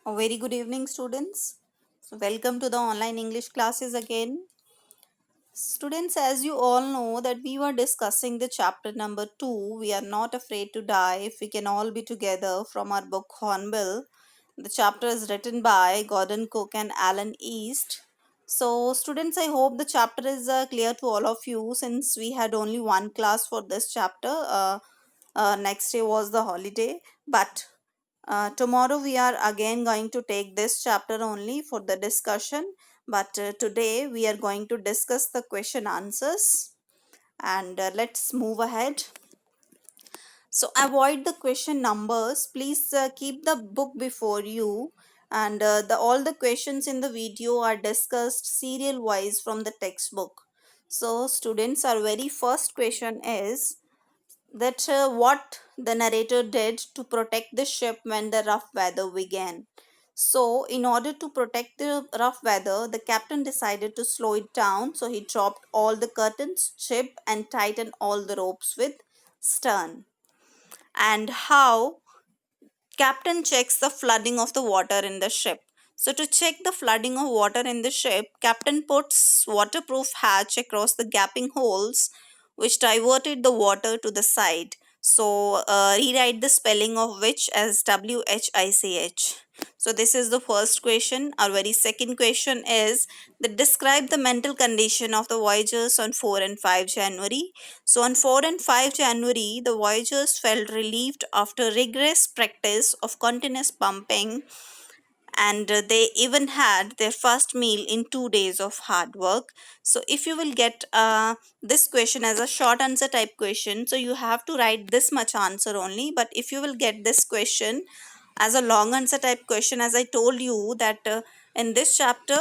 A very good evening, students. So, welcome to the online English classes again. Students, as you all know, that we were discussing the chapter number 2. We are not afraid to die if we can all be together from our book Hornbill. The chapter is written by Gordon Cook and Alan East. So, students, I hope the chapter is clear to all of you since we had only one class for this chapter. Next day was the holiday, but tomorrow we are again going to take this chapter only for the discussion, but today we are going to discuss the question answers, and let's move ahead. So avoid the question numbers. Please keep the book before you, and the all the questions in the video are discussed serial wise from the textbook. So students, our very first question is that what the narrator did to protect the ship when the rough weather began. So, in order to protect the rough weather, the captain decided to slow it down. So, he dropped all the curtains, ship, and tightened all the ropes with stern. And how captain checks the flooding of the water in the ship. So, to check the flooding of water in the ship, captain puts waterproof hatch across the gaping holes, which diverted the water to the side. So, rewrite the spelling of which as WHICH. So, this is the first question. Our very second question is that describe the mental condition of the voyagers on 4 and 5 January. So, on 4 and 5 January, the voyagers felt relieved after rigorous practice of continuous pumping, and they even had their first meal in 2 days of hard work. So if you will get this question as a short answer type question, so you have to write this much answer only. But if you will get this question as a long answer type question, as I told you that in this chapter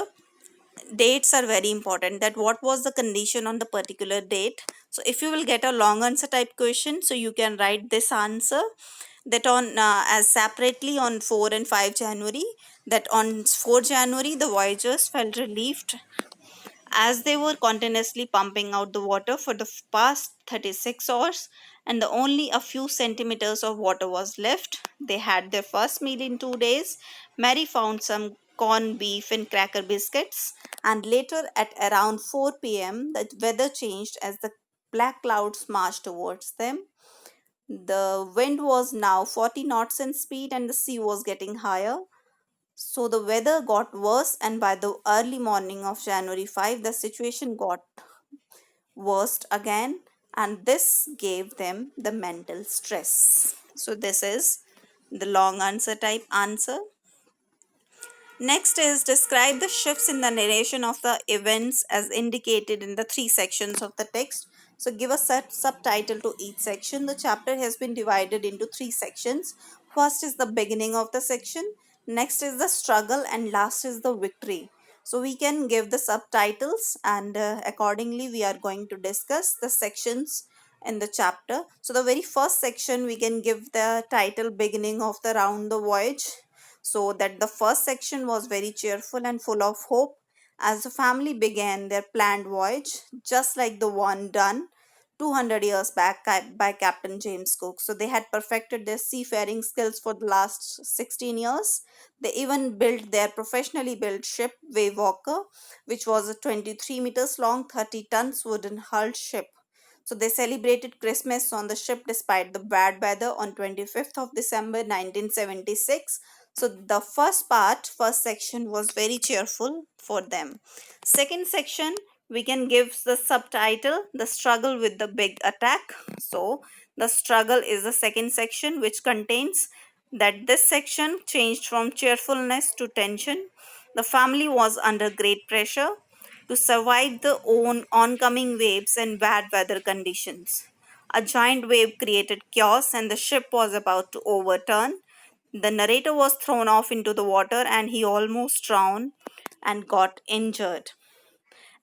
dates are very important, that what was the condition on the particular date. So if you will get a long answer type question, so you can write this answer, that on as separately on 4 and 5 January, that on 4 January the voyagers felt relieved as they were continuously pumping out the water for the past 36 hours, and the only a few centimeters of water was left. They had their first meal in 2 days. Mary found some corned beef and cracker biscuits, and later at around 4 p.m., the weather changed as the black clouds marched towards them. The wind was now 40 knots in speed, and the sea was getting higher. So the weather got worse, and by the early morning of January 5, the situation got worse again, and this gave them the mental stress. So this is the long answer type answer. Next is describe the shifts in the narration of the events as indicated in the three sections of the text. So give a set subtitle to each section. The chapter has been divided into three sections. First is the beginning of the section, next is the struggle, and last is the victory. So we can give the subtitles, and accordingly we are going to discuss the sections in the chapter. So the very first section we can give the title beginning of the round the voyage, so that the first section was very cheerful and full of hope as the family began their planned voyage, just like the one done 200 years back by Captain James Cook. So they had perfected their seafaring skills for the last 16 years. They even built their professionally built ship, Wave Walker, which was a 23 meters long, 30 tons wooden hulled ship. So they celebrated Christmas on the ship despite the bad weather on 25th of December 1976. So the first section was very cheerful for them. Second section, we can give the subtitle The Struggle with the Big Attack. So the struggle is the second section, which contains that this section changed from cheerfulness to tension. The family was under great pressure to survive the oncoming waves and bad weather conditions. A giant wave created chaos, and the ship was about to overturn. The narrator was thrown off into the water, and he almost drowned and got injured.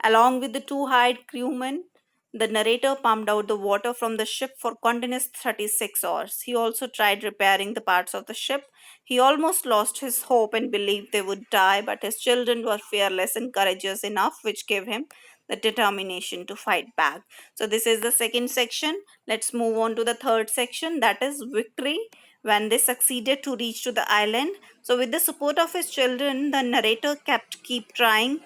Along with the two hired crewmen, the narrator pumped out the water from the ship for continuous 36 hours. He also tried repairing the parts of the ship. He almost lost his hope and believed they would die, but his children were fearless and courageous enough, which gave him the determination to fight back. So, this is the second section. Let's move on to the third section, that is victory. when they succeeded to reach to the island. So with the support of his children, the narrator keep trying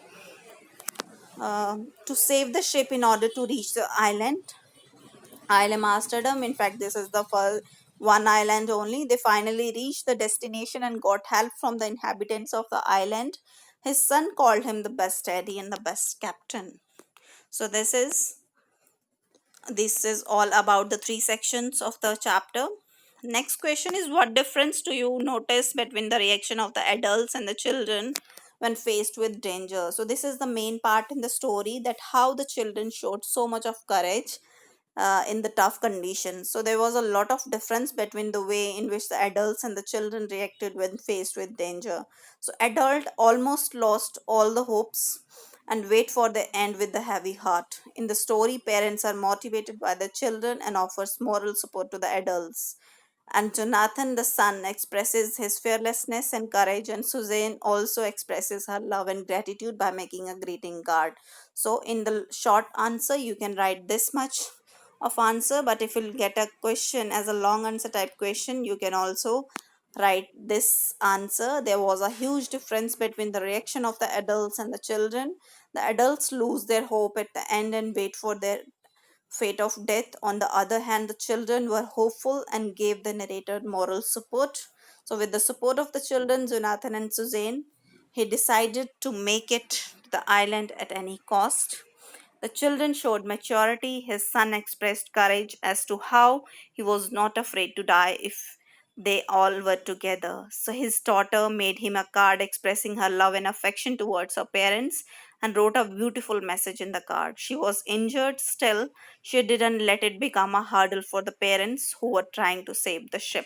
to save the ship in order to reach the island. Island Amsterdam. In fact, this is the first one island only. They finally reached the destination and got help from the inhabitants of the island. His son called him the best daddy and the best captain. So this is all about the three sections of the chapter. Next question is, what difference do you notice between the reaction of the adults and the children when faced with danger? So this is the main part in the story, that how the children showed so much of courage in the tough conditions. So there was a lot of difference between the way in which the adults and the children reacted when faced with danger. So adult almost lost all the hopes and wait for the end with the heavy heart. In the story, parents are motivated by the children and offers moral support to the adults. And Jonathan, the son, expresses his fearlessness and courage, and Suzanne also expresses her love and gratitude by making a greeting card. So, in the short answer, you can write this much of answer, but if you'll get a question as a long answer type question, you can also write this answer. There was a huge difference between the reaction of the adults and the children. The adults lose their hope at the end and wait for their fate of death. On the other hand, the children were hopeful and gave the narrator moral support. So, with the support of the children, Jonathan and Suzanne, he decided to make it to the island at any cost. The children showed maturity. His son expressed courage as to how he was not afraid to die if they all were together. So his daughter made him a card expressing her love and affection towards her parents and wrote a beautiful message in the card. She was injured still. She didn't let it become a hurdle for the parents who were trying to save the ship.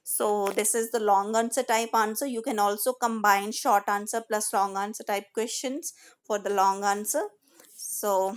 So this is the long answer type answer. You can also combine short answer plus long answer type questions for the long answer. So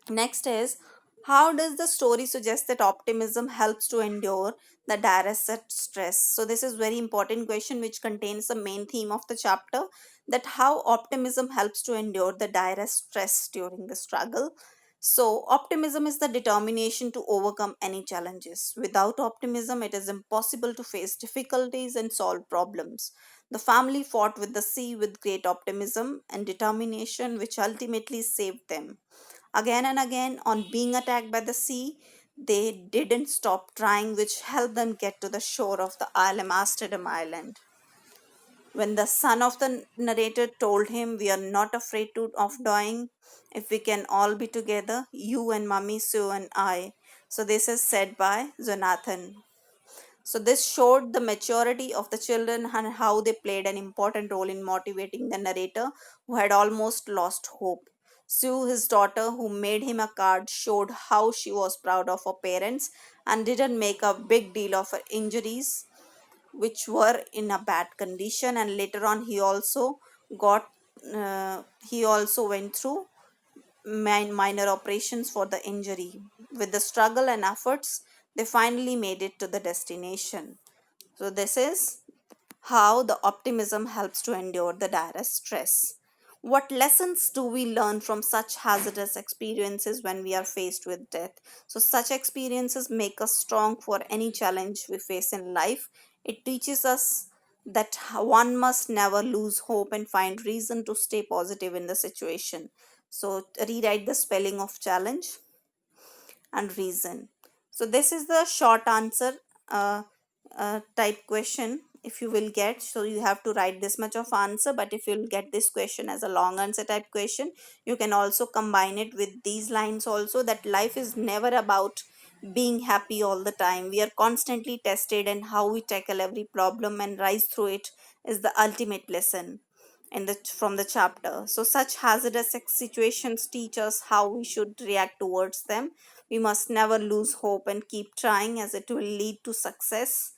next is, how does the story suggest that optimism helps to endure the direst stress? So this is very important question which contains the main theme of the chapter, that how optimism helps to endure the direst stress during the struggle. So optimism is the determination to overcome any challenges. Without optimism, it is impossible to face difficulties and solve problems. The family fought with the sea with great optimism and determination, which ultimately saved them. Again and again, on being attacked by the sea, they didn't stop trying, which helped them get to the shore of the island, Amsterdam Island. When the son of the narrator told him, "We are not afraid of dying if we can all be together, you and Mummy Sue and I." So, this is said by Jonathan. So, this showed the maturity of the children and how they played an important role in motivating the narrator who had almost lost hope. Sue, his daughter, who made him a card, showed how she was proud of her parents and didn't make a big deal of her injuries, which were in a bad condition. And later on, got he also went through minor operations for the injury. With the struggle and efforts, they finally made it to the destination. So, this is how the optimism helps to endure the direst stress. What lessons do we learn from such hazardous experiences when we are faced with death? So, such experiences make us strong for any challenge we face in life. It teaches us that one must never lose hope and find reason to stay positive in the situation. So, rewrite the spelling of challenge and reason. So this is the short answer type question if you will get. So you have to write this much of answer, but if you'll get this question as a long answer type question, you can also combine it with these lines also, that life is never about being happy all the time. We are constantly tested, and how we tackle every problem and rise through it is the ultimate lesson in the from the chapter. So such hazardous situations teach us how we should react towards them. We must never lose hope and keep trying, as it will lead to success.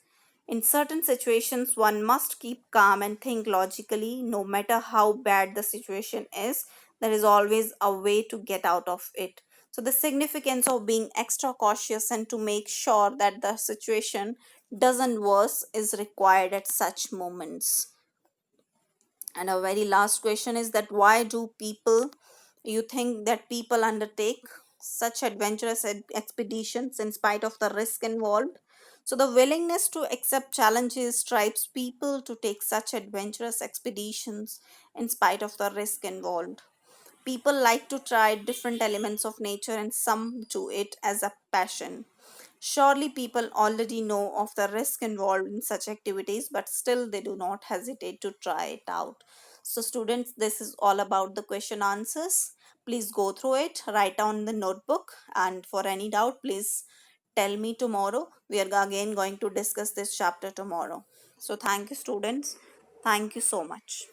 In certain situations, one must keep calm and think logically. No matter how bad the situation is, there is always a way to get out of it. So the significance of being extra cautious and to make sure that the situation doesn't worse is required at such moments. And a very last question is that, why do people, you think that people undertake such adventurous expeditions in spite of the risk involved? So, the willingness to accept challenges drives people to take such adventurous expeditions in spite of the risk involved. People like to try different elements of nature and some do it as a passion. Surely people already know of the risk involved in such activities, but still they do not hesitate to try it out. So, students, this is all about the question answers. Please go through it, write down the notebook, and for any doubt, please tell me tomorrow. We are again going to discuss this chapter tomorrow. So, thank you, students. Thank you so much.